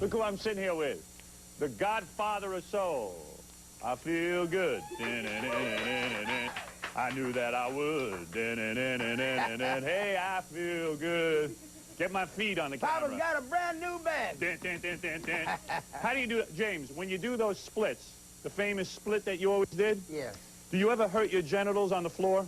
Look who I'm sitting here with. The godfather of soul. I feel good. I knew that I would. Hey, I feel good. Get my feet on the camera. Papa's got a brand new band. How do you do it, James? When you do those splits, the famous split that you always did? Yes. Do you ever hurt your genitals on the floor?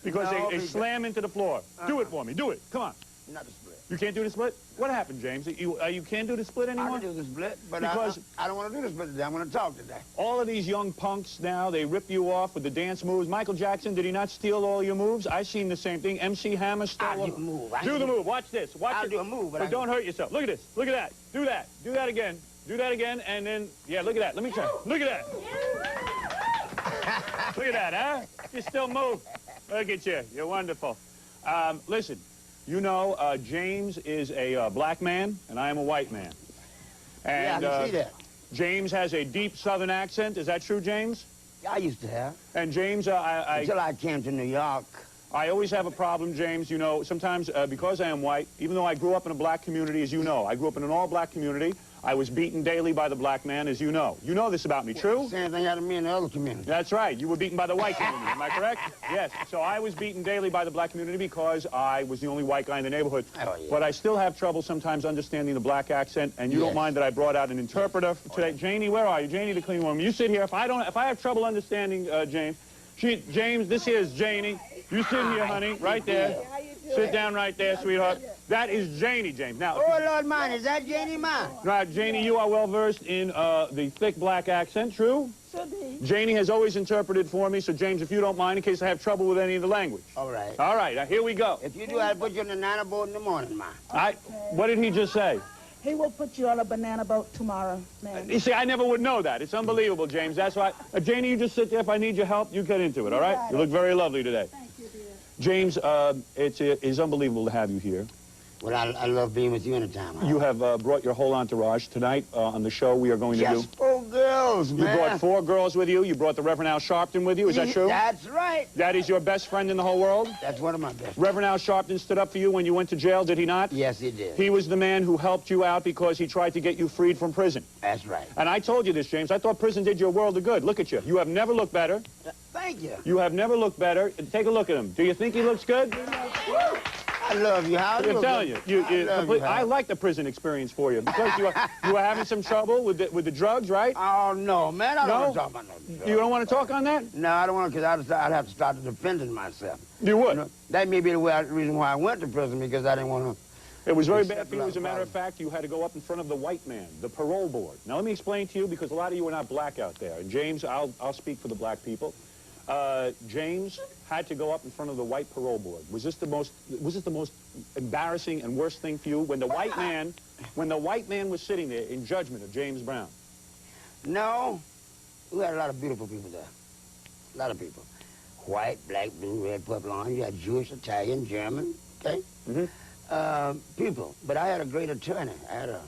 Because No, they slam into the floor. Do it for me. Do it. Come on. Not the split. You can't do the split? What happened, James? You can't do the split anymore? I can do the split, but Because I don't want to do the split today. I'm going to talk today. all of these young punks now, they rip you off with the dance moves. Michael Jackson, did he not steal all your moves? I seen the same thing. MC Hammer stole I'll do a move. Do the move. Watch this. Watch I'll it. do a move, but don't hurt yourself. Look at this. Look at that. Do that. Do that again. Do that again, and then, yeah, look at that. Let me try. Look at that. Look at that, huh? You still move. Look at you. You're wonderful. Listen, you know, James is a black man, and I am a white man. And, yeah, I can see that. James has a deep Southern accent. Is that true, James? I used to have. And James, Until I came to New York. I always have a problem, James. You know, sometimes because I am white, even though I grew up in a black community, as you know, I grew up in an all-black community. I was beaten daily by the black man, as you know. You know this about me, true? Same thing happened to me in the other community. That's right. You were beaten by the white community. Am I correct? Yes. So I was beaten daily by the black community because I was the only white guy in the neighborhood. Oh, yeah. But I still have trouble sometimes understanding the black accent, and you don't mind that I brought out an interpreter today. Janie, where are you? Janie, the clean woman. You sit here. If I have trouble understanding James, James, this here is Janie. You sit here, honey, right there. Sit down right there, sweetheart. That is Janie, James. Now, oh, Lord mine, is that Janie mine? Right, Janie, you are well versed in the thick black accent, true? Should be. Janie has always interpreted for me, so James, if you don't mind, in case I have trouble with any of the language. All right. All right, here we go. If you do, I'll put you on the banana boat in the morning, ma. What did he just say? He will put you on a banana boat tomorrow, man. You see, I never would know that. It's unbelievable, James. That's why. Janie, you just sit there. If I need your help, you get into it, all right? You look very lovely today. Thank you, dear. James, it's unbelievable to have you here. Well, I love being with you anytime. You have brought your whole entourage tonight on the show we are going to do. Just 4 girls, man. You brought 4 girls with you. You brought the Reverend Al Sharpton with you. Is that true? That's right. That is your best friend in the whole world? That's one of my best. Reverend Al Sharpton stood up for you when you went to jail, did he not? Yes, he did. He was the man who helped you out because he tried to get you freed from prison. That's right. And I told you this, James. I thought prison did you a world of good. Look at you. You have never looked better. Thank you. You have never looked better. Take a look at him. Do you think he looks good? I love you, Howard. I'm telling you. I like the prison experience for you because you were having some trouble with the drugs, right? Oh, no, man. I don't want to talk about no drugs. You don't want to talk on that? No, I don't want to, because I'd have to start defending myself. You would? You know, that may be the reason why I went to prison, because I didn't want to. It was very bad for you. As a matter of fact, you had to go up in front of the white man, the parole board. Now, let me explain to you, because a lot of you are not black out there. And James, I'll speak for the black people. James had to go up in front of the white parole board. Was this the most embarrassing and worst thing for you when the white man was sitting there in judgment of James Brown? No, we had a lot of beautiful people there. A lot of people. White, black, blue, red, purple, orange. You had Jewish, Italian, German, okay? People. But I had a great attorney. I had a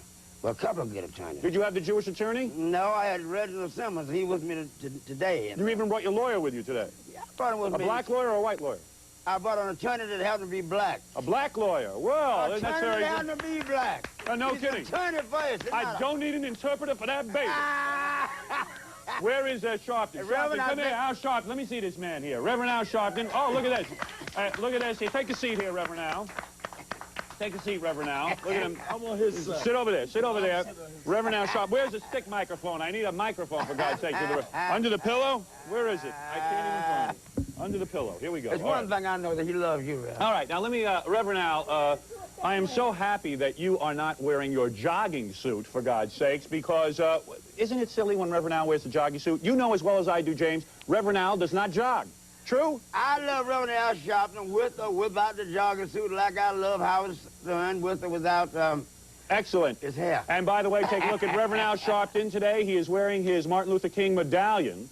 couple of good attorneys. Did you have the Jewish attorney? No, I had Reginald Simmons. He was with me today. You even brought your lawyer with you today? Yeah, I brought him with me. A black lawyer or a white lawyer? I brought an attorney that happened to be black. A black lawyer? Well, attorney that's very that happened to be black. No He's kidding. Attorney first. I don't need an interpreter for that baby. Where is Sharpton? Sharpton, come here, Al Sharpton. Let me see this man here. Reverend Al Sharpton. Oh, look at this. Look at this. Here, take a seat here, Reverend Al. Take a seat, Reverend Al. Look at him. I'm on his side. Sit over there. Sit over there. Reverend Al Sharpton. Where's the stick microphone? I need a microphone, for God's sake. Under the pillow? Where is it? I can't even find it. Under the pillow. Here we go. There's one thing I know, that he loves you, Reverend. All right. Now, let me, Reverend Al, I am so happy that you are not wearing your jogging suit, for God's sakes, because isn't it silly when Reverend Al wears the jogging suit? You know as well as I do, James, Reverend Al does not jog. True? I love Reverend Al Sharpton with or without the jogging suit, like I love Howard Stern with or without excellent. His hair. And by the way, take a look at Reverend Al Sharpton today. He is wearing his Martin Luther King medallion.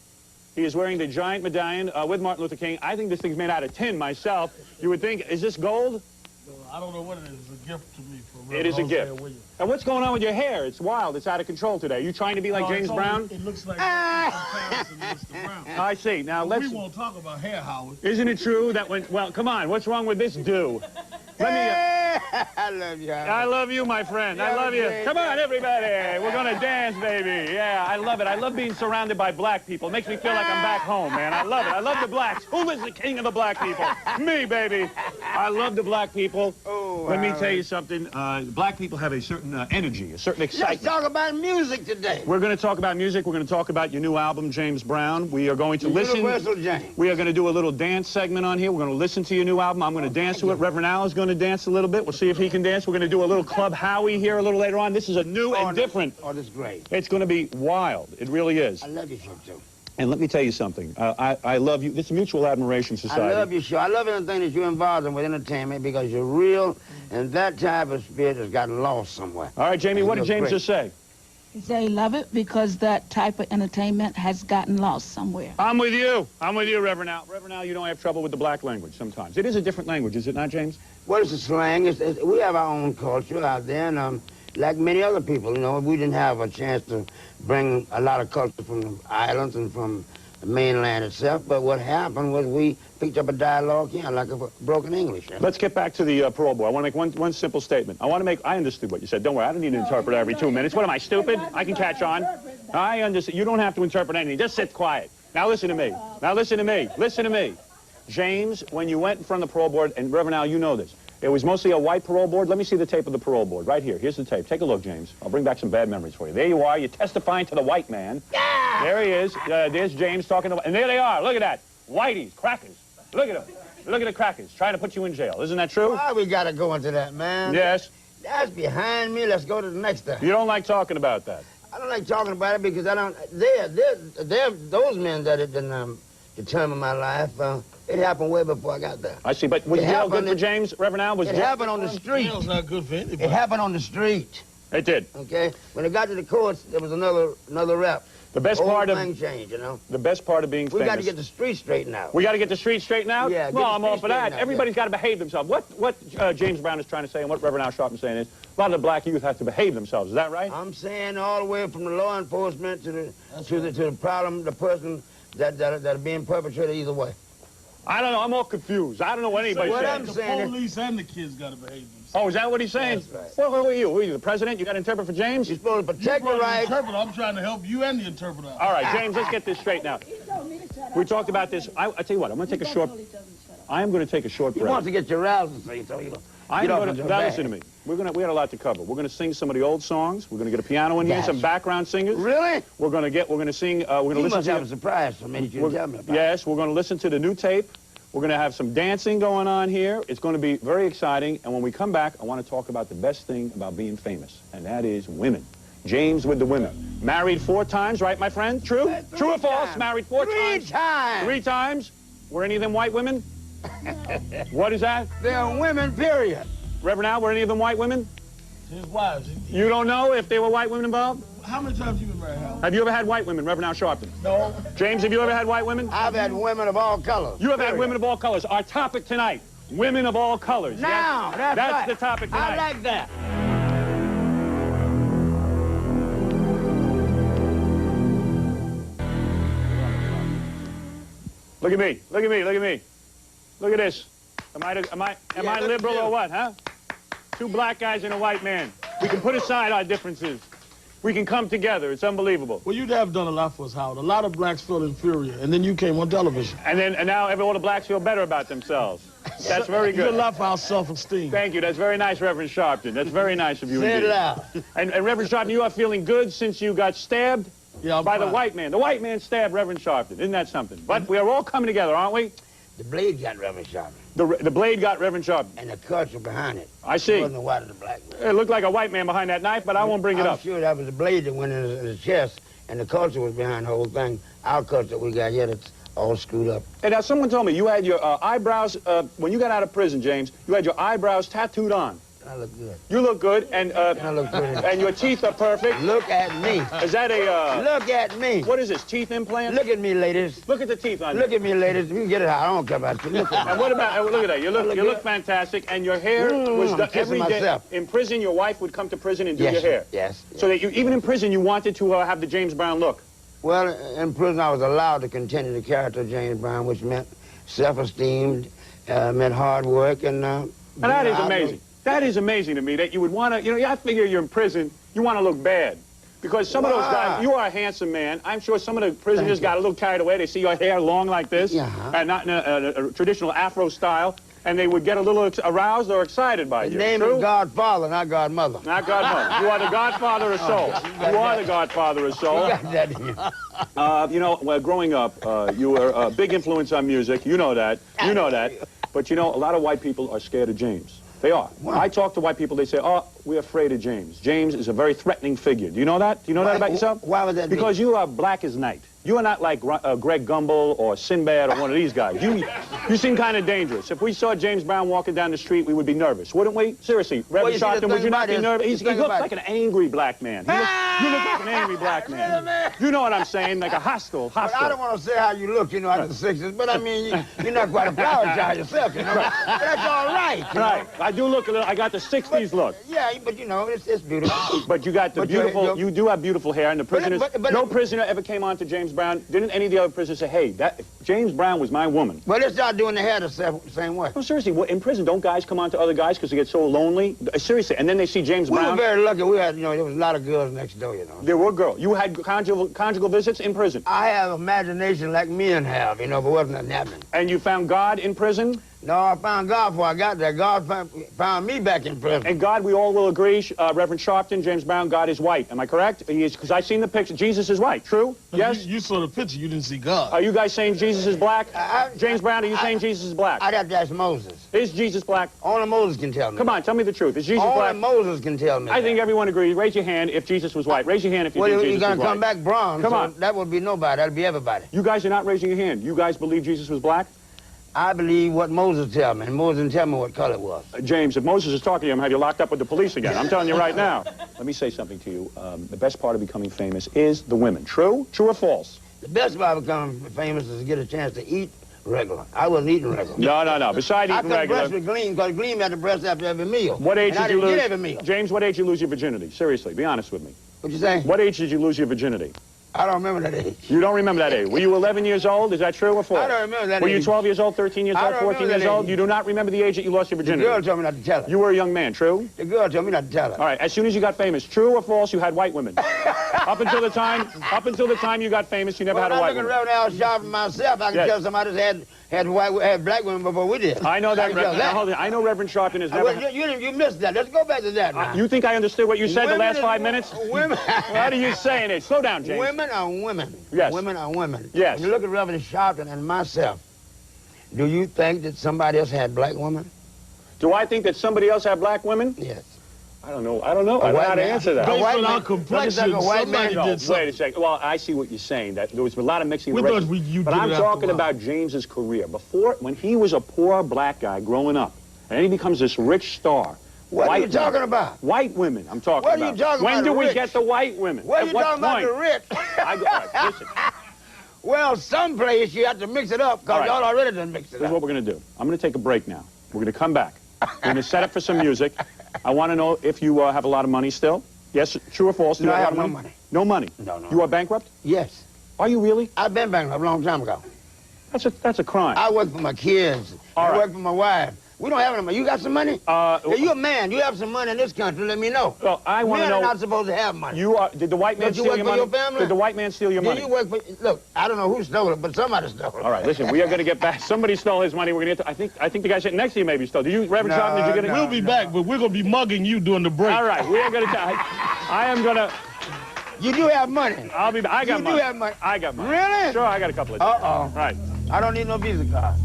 He is wearing the giant medallion with Martin Luther King. I think this thing's made out of tin myself. You would think, is this gold? I don't know what it is. It's a gift to me from It is a gift. And what's going on with your hair? It's wild. It's out of control today. You trying to be like James Brown? It looks like comparison to Mr. Brown. I see. Now But let's. we won't talk about hair, Howard. Isn't it true that when? Well, come on. What's wrong with this do? Let me... I love you. I love you, my friend. I love you. Come on, everybody. We're going to dance, baby. Yeah, I love it. I love being surrounded by black people. It makes me feel like I'm back home, man. I love it. I love the blacks. Who is the king of the black people? Me, baby. I love the black people. Oh, Let me wow. tell you something. Black people have a certain energy, a certain excitement. Let's talk about music today. We're going to talk about music. We're going to talk about your new album, James Brown. We are going to listen. Universal James. We are going to do a little dance segment on here. We're going to listen to your new album. I'm going to dance to it. Reverend Al is going to dance a little bit. We'll see if he can dance. We're going to do a little Club Howie here a little later on. This is a new and different. Oh, this is great. It's going to be wild. It really is. I love your show, too. And let me tell you something. I love you. This is Mutual Admiration Society. I love your show. I love anything that you're involved in with entertainment because you're real, and that type of spirit has gotten lost somewhere. All right, Jamie, what did James just say? He said he love it because that type of entertainment has gotten lost somewhere. I'm with you. I'm with you, Reverend Al. Reverend Al, you don't have trouble with the black language sometimes. It is a different language, is it not, James? What is the slang? We have our own culture out there, and like many other people, you know, we didn't have a chance to bring a lot of culture from the islands and from the mainland itself, but what happened was we picked up a dialogue here like a broken English. Let's get back to the parole board. I want to make one simple statement. I understood what you said. Don't worry, I don't need an interpreter every 2 minutes. What am I, stupid? I can catch on. I understand. You don't have to interpret anything. Just sit quiet. Now listen to me. Now listen to me. Listen to me. James, when you went in front of the parole board, and Reverend Al, you know this, it was mostly a white parole board. Let me see the tape of the parole board right here. Here's the tape. Take a look, James. I'll bring back some bad memories for you. There you are. You're testifying to the white man. Yeah! There he is. There's James talking to... And there they are. Look at that. Whiteys, crackers. Look at them. Look at the crackers trying to put you in jail. Isn't that true? Why we got to go into that, man? Yes. That's behind me. Let's go to the next thing. You don't like talking about that. I don't like talking about it because I don't... They're those men that didn't determine my life. It happened way before I got there. I see, but was jail good for James, Reverend Al? Was It happened on the street. Jail's not good for anybody. It happened on the street. It did. Okay? When it got to the courts, there was another rep. The best part of thing changed, you know? the best part of being We famous. got to get the street straightened out. We got to get the street straightened out? Yeah, get well, the I'm all street for that. straightened out, Everybody's got to behave themselves. What James Brown is trying to say and what Reverend Al Sharpton is saying is a lot of the black youth have to behave themselves. Is that right? I'm saying all the way from the law enforcement to the problem, the person that are being perpetrated either way. I don't know. I'm all confused. I don't know what anybody's What saying. I'm The saying is- police and the kids got to behave themselves. Oh, is that what he's saying? That's right. Well, who are you? Who are you, the president? You got to interpret for James? You're supposed to You're protect the supposed to rights. interpret. I'm trying to help you and the interpreter out. All right, James, let's get this straight now. He told me to shut up. We talked about this. I tell you what, I'm going to take a short... I am going to take a short You break. want to get your rousing free, so you I'm get off going into to... a Now, bag. listen to me. We had a lot to cover. We're going to sing some of the old songs. We're going to get a piano in here, Yes. some background singers. Really? We're going to sing... we're going to You listen must to... have a surprise for me that you didn't tell me about. Yes, we're going to listen to the new tape. We're going to have some dancing going on here. It's going to be very exciting. And when we come back, I want to talk about the best thing about being famous, and that is women. James with the women. Married 4 times, right, my friend? True? True or false? times. Married 4 Three times. times. 3 times? Were any of them white women? What is that? They're women, period. Reverend Al, were any of them white women? His wives. You don't know if there were white women involved? How many times you been married, Hal? Have you ever had white women, Reverend Al Sharpton? No. James, have you ever had white women? I've had women of all colors. You have had period. women of all colors. Our topic tonight, women of all colors. Now, Yes? that's right. the topic tonight. I like that. Look at me. Look at me. Look at me. Look at this. Am I look at liberal you. or what, huh? 2 black guys and a white man. We can put aside our differences. We can come together. It's unbelievable. Well, you'd have done a lot for us, Howard. A lot of blacks felt inferior, and then you came on television. And now all the blacks feel better about themselves. That's very You did a good. lot for our self-esteem. Thank you. That's very nice, Reverend Sharpton. That's very nice of you Say indeed. it out. And Reverend Sharpton, you are feeling good since you got stabbed Yeah, I'm by the fine. white man. The white man stabbed Reverend Sharpton. Isn't that something? But we are all coming together, aren't we? The blade got Reverend Sharpton, The blade got Reverend Sharpton. and the culture behind it. I see. It wasn't the white or the black man. It looked like a white man behind that knife, but I won't bring it I'm up. sure that was the blade that went in his chest, and the culture was behind the whole thing. Our culture we got here, that's all screwed up. And now someone told me you had your eyebrows, when you got out of prison, James, you had your eyebrows tattooed on. I look good. You look good, and I look pretty. and your teeth are perfect. Look at me. Is that a, Look at me. what is this, teeth implant? Look at me, ladies. Look at the teeth on Look you. at me, ladies. You can get it out. I don't care about you. Look at me. And what about, look at that, you look good. fantastic, and your hair was I'm done kissing every day. myself. In prison, your wife would come to prison and do Yes, your hair. yes. So that you, even in prison, you wanted to have the James Brown look. Well, in prison, I was allowed to continue the character of James Brown, which meant self-esteem, meant hard work, and Now, that is amazing. That is amazing to me that you would want to, you know, I figure you're in prison, you want to look bad. Because some of those guys, you are a handsome man. I'm sure some of the prisoners got a little carried away. They see your hair long like this, and not in a traditional Afro style, and they would get a little aroused or excited by you. The name is Godfather, not Godmother. Not Godmother. You are the Godfather of soul. You are the Godfather of soul. You got that in. You know, well, growing up, you were a big influence on music. You know that. You know that. But, you know, a lot of white people are scared of James. They are. Wow. I talk to white people, they say, oh, we're afraid of James. James is a very threatening figure. Do you know that? Do you know that about yourself? Why would that be? Because you are black as night. You are not like Greg Gumbel or Sinbad or one of these guys. You seem kind of dangerous. If we saw James Brown walking down the street, we would be nervous, wouldn't we? Seriously, Reverend Sharpton, would you not be nervous? He looks like an angry black man. You look like an angry black man. You know what I'm saying? Like a hostile. But I don't want to say how you look, you know, out of the 60s, but I mean, you're not quite a flower child yourself, you know. That's all right. Right. I do look a little, I got the 60s look. Yeah, but you know, it's beautiful. But you got the beautiful, you do have beautiful hair, and the prisoners, no prisoner ever came on to James Brown. Didn't any of the other prisoners say, hey, James Brown was my woman? Well, let's start doing the hair the same way. No, seriously, in prison, don't guys come on to other guys because they get so lonely? Seriously, and then they see James Brown? We were very lucky. We had, you know, there was a lot of girls next door, you know. There were girls. You had conjugal visits in prison? I have imagination like men have, you know, but wasn't nothing happening. And you found God in prison? No, I found God before I got there. God found me back in prison. And God, we all will agree, Reverend Sharpton, James Brown, God is white. Am I correct? He is, because I've seen the picture. Jesus is white. True? Yes? You saw the picture. You didn't see God. Are you guys saying Jesus is black? James Brown, are you saying Jesus is black? I'd have to ask Moses. Is Jesus black? Only Moses can tell me. Come on, tell me the truth. Is Jesus black? Only Moses can tell me. I think everyone agrees. Raise your hand if Jesus was white. Raise your hand if you think Jesus was white. Well, you're going to come back bronze. Come on. That would be nobody. That'd be everybody. You guys are not raising your hand. You guys believe Jesus was black? I believe what Moses tell me, and Moses didn't tell me what color it was. James, if Moses is talking to you, I'm going to have you locked up with the police again. I'm telling you right now. Let me say something to you. The best part of becoming famous is the women. True? True or false? The best part of becoming famous is to get a chance to eat regular. I wasn't eating regular. No. Besides eating regular. I could breast with Gleam, because Gleam had to breast after every meal. What age did you lose? Get every meal. James, what age did you lose your virginity? Seriously, be honest with me. What'd you say? What age did you lose your virginity? I don't remember that age. You don't remember that age. Were you 11 years old? Is that true or false? I don't remember that age. Were you 12 years old, 13 years old, 14 years old? You do not remember the age that you lost your virginity? The girl told me not to tell her. You were a young man, true? The girl told me not to tell her. All right, as soon as you got famous, true or false, you had white women? Up until the time you got famous, you never had a white woman. Well, I'm looking Reverend Al Sharpton myself. I can tell somebody that had black women before we did. I know that. I know Reverend Sharpton has never... Well, you missed that. Let's go back to that now. You think I understood what you said the last 5 minutes? Women... What are you saying? It? Slow down, James. Women are women. Yes. Women are women. Yes. When you look at Reverend Sharpton and myself, do you think that somebody else had black women? Do I think that somebody else had black women? Yes. I don't know. I don't know how to answer that. Based on our complexion, somebody did something. Wait a second. Well, I see what you're saying. That there was a lot of mixing. We thought you but did I'm it talking after a while. about James's career. Before, when he was a poor black guy growing up, and then he becomes this rich star. What are you talking about? White women, I'm talking about. What are you talking about? When do we rich? get the white women? What are you talking about the rich? All right, listen. Well, someplace you have to mix it up, because y'all already done mixed it up. This is what we're going to do. I'm going to take a break now. We're going to come back. We're going to set up for some music. I want to know if you have a lot of money still. Yes, true or false? No, I have no money. No money? No. You are bankrupt? Yes. Are you really? I've been bankrupt a long time ago. That's a crime. I work for my kids. I work for my wife. We don't have any money. You got some money? You're a man. You have some money in this country. Let me know. Well, I want to know. Men are not supposed to have money. Did the white man steal your money? Your family? Did the white man steal your money? Did you work for? Look, I don't know who stole it, but somebody stole it. All right, listen. We are going to get back. Somebody stole his money. We're going to get to. I think the guy sitting next to you maybe stole. Did you, Reverend Sharpton? Did you get it? We'll be back, but we're going to be mugging you during the break. All right, we are going to. I am going to. You do have money. I'll be back. I got money. You do have money. I got money. Really? Sure, I got a couple of. Right. I don't need no Visa card.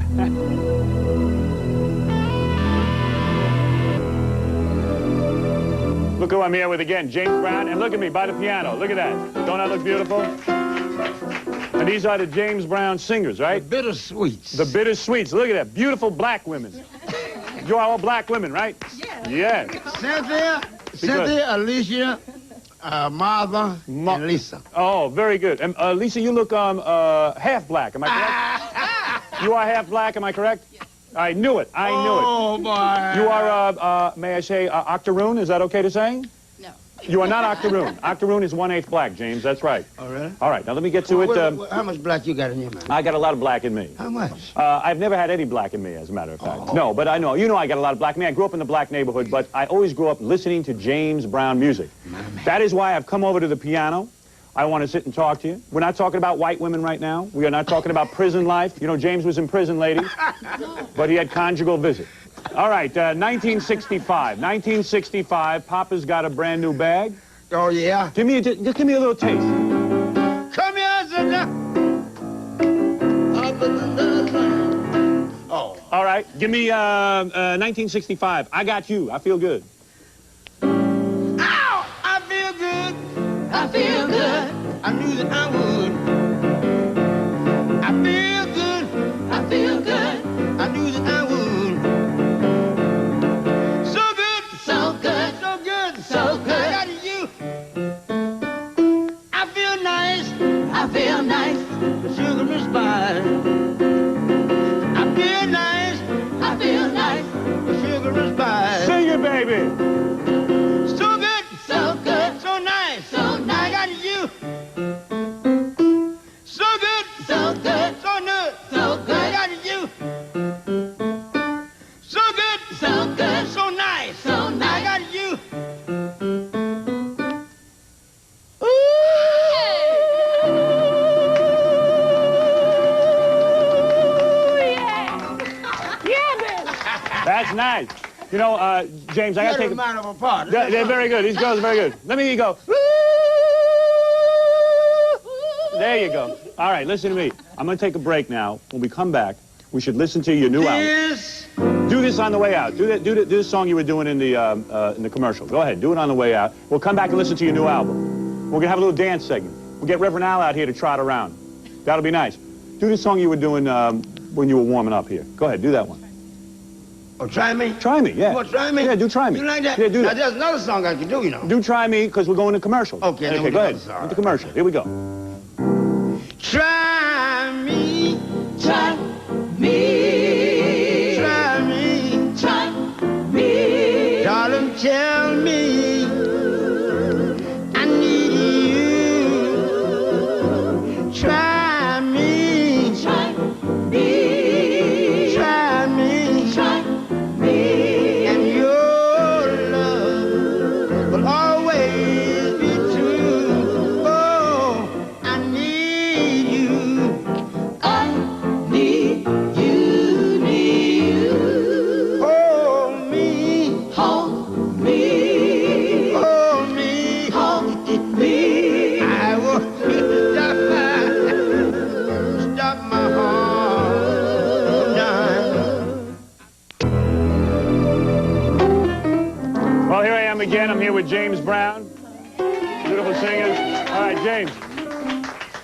Look who I'm here with again, James Brown, and look at me by the piano. Look at that. Don't I look beautiful? And these are the James Brown singers, right? The Bittersweets. The Bittersweets. Look at that. Beautiful black women. You are all black women, right? Yes. Yeah. Cynthia, Alicia, Martha, and Lisa. Oh, very good. And Lisa, you look half black. Am I correct? You are half black. Am I correct? Yes. I knew it. I knew it. Oh, boy. You are, may I say, octoroon? Is that okay to say? No. You are not octoroon. Octoroon is 1/8 black, James. That's right. Oh, really? All right, now let me get to it. How much black you got in you, man? I got a lot of black in me. How much? I've never had any black in me, as a matter of fact. No, but I know. You know I got a lot of black in me. I grew up in the black neighborhood, but I always grew up listening to James Brown music. That is why I've come over to the piano. I want to sit and talk to you. We're not talking about white women right now. We are not talking about prison life. You know, James was in prison, ladies, but he had conjugal visit. All right, 1965. 1965, Papa's got a brand new bag. Oh, yeah? Just give me a little taste. Come here, sister. Oh. All right, give me 1965. I got you. I feel good. Ow! I feel good. I feel good. I knew that I would. I feel good. I feel good. I knew that I would. So good. So good. So good. So good. I got you. I feel nice. I feel nice. Sugar is fine. I feel nice. I feel nice. Sugar is fine. Sing it, baby. So good. So good. So nice. So nice. I got you. So good. So good. So good. So good. I got you. So good. So good. So nice. So nice. I got you. That's nice. You know, James, I got to take a man of a part. They're very good. These girls are very good. Let me hear you go. There you go. All right, listen to me. I'm going to take a break now. When we come back, we should listen to your new album. Yes. Do this on the way out. Do this song you were doing in the commercial. Go ahead. Do it on the way out. We'll come back and listen to your new album. We're going to have a little dance segment. We'll get Reverend Al out here to trot around. That'll be nice. Do the song you were doing when you were warming up here. Go ahead. Do that one. Oh, try me? Try me, yeah. You want to try me? Yeah, do Try Me. You like that? Yeah, do now, that. there's another song I can do, you know. Do Try Me, because we're going to commercial. Okay, then we'll go do ahead. another song. With the commercial. Here we go. Try me. Try me. Try me. Try me. Darling, tell me I need you. Try me. Try me. Try me. Try me. And your love will always be true. Oh, I need you. I need you, need you. Hold me. Hold me. Hold me. Hold me. I will stop my heart from dying. Well, here I am again. I'm here with James Brown. Beautiful singer. All right, James.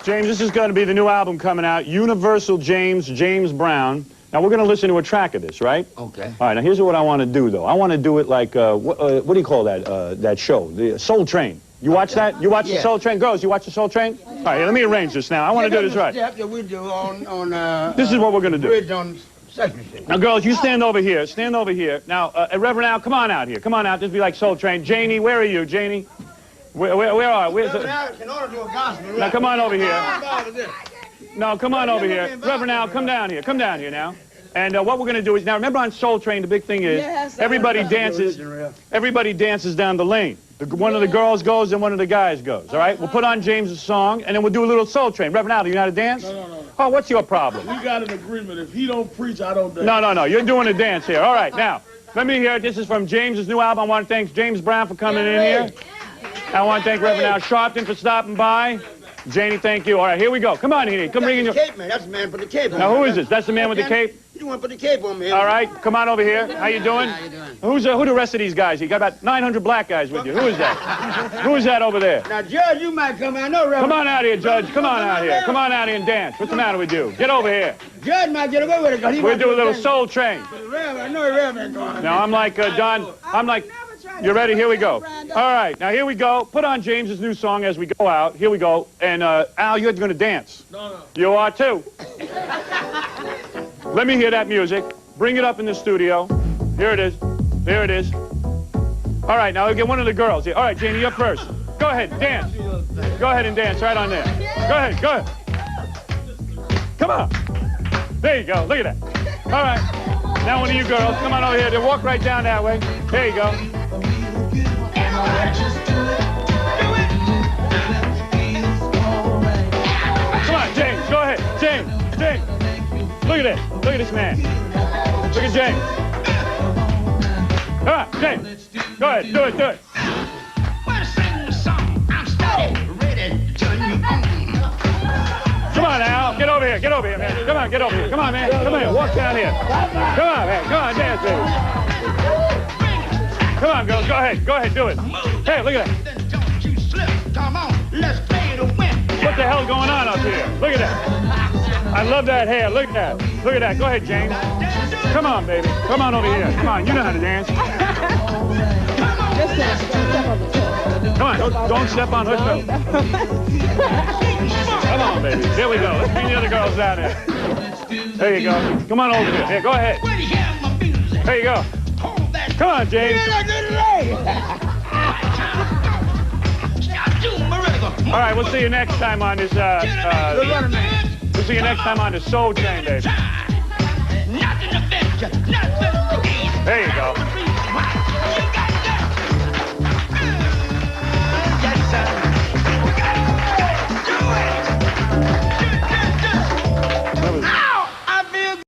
James, this is going to be the new album coming out, Universal James Brown. Now, we're going to listen to a track of this, right? Okay. All right, now here's what I want to do, though. I want to do it like, what do you call that show? The Soul Train. You watch that? You watch the Yeah. Soul Train? Girls, you watch the Soul Train? All right, let me arrange this now. I want to do this right. Step that we do on This is what we're going to do. bridge on Second Street. Now, girls, you stand over here. Stand over here. Now, Reverend Al, come on out here. Come on out. This be like Soul Train. Janie, where are you, Janie? Where are you? In order to do a gospel, Now, come on over here. here. No, come on over here. Reverend Al, come down here. Come down here now. And what we're going to do is, now remember on Soul Train, the big thing is, Yes, everybody dances down the lane. One of the girls goes and one of the guys goes, all right? We'll put on James' song, and then we'll do a little Soul Train. Reverend Al, do you know how to dance? No. Oh, what's your problem? We got an agreement. If he don't preach, I don't dance. No, you're doing a dance here. All right, now, let me hear it. This is from James' new album. I want to thank James Brown for coming in here. I want to thank Reverend Al Sharpton for stopping by. Janie, thank you. All right, here we go. Come on, here. Come bring in your... Cape man. That's the man for the cape. Now, who is this? That's the man with the cape? You want to put the cape on me? All right, come on over here. How you doing? How you doing? Who the rest of these guys? You got about 900 black guys with you. Who is that? Who is that over there? Now, Judge, you might come out. No, Reverend. Come on out here, Judge. Come on out here. Come on out here and dance. What's the matter with you? Get over here. Judge might get away with it. 'Cause he We'll might do a little thing. Soul Train. Reverend, I know Reverend going. Now, I'm like Don. I'm like, you ready? Here we go. All right, now here we go. Put on James's new song as we go out. Here we go. And Al, you're going to dance. No. You are too. Let me hear that music. Bring it up in the studio. Here it is. There it is. All right, now we'll get one of the girls here. All right, Janie, you're first. Go ahead, dance. Go ahead and dance right on there. Go ahead, go ahead. Come on. There you go, look at that. All right, now one of you girls, come on over here. Then walk right down that way. There you go. Come on, James, go ahead. James. Look at this. Look at this man. Look at James. Come on, James. Go ahead, do it. Come on, Al. Get over here, man. Come on, get over here. Come on, man. Come here. Walk down here. Come on, man. Come on, dance, baby. Come on, girls. Go ahead, do it. Hey, look at that. What the hell's going on up here? Look at that. I love that hair. Look at that. Go ahead, James. Come on, baby. Come on over here. Come on, you know how to dance. Come on, don't step on her toe. Come on, baby. There we go. Let's bring the other girls down there. There you go. Come on over here. Here, go ahead. There you go. Come on, James. All right, we'll see you next time on this, we'll see you next time on the Soul Train, baby. There you go.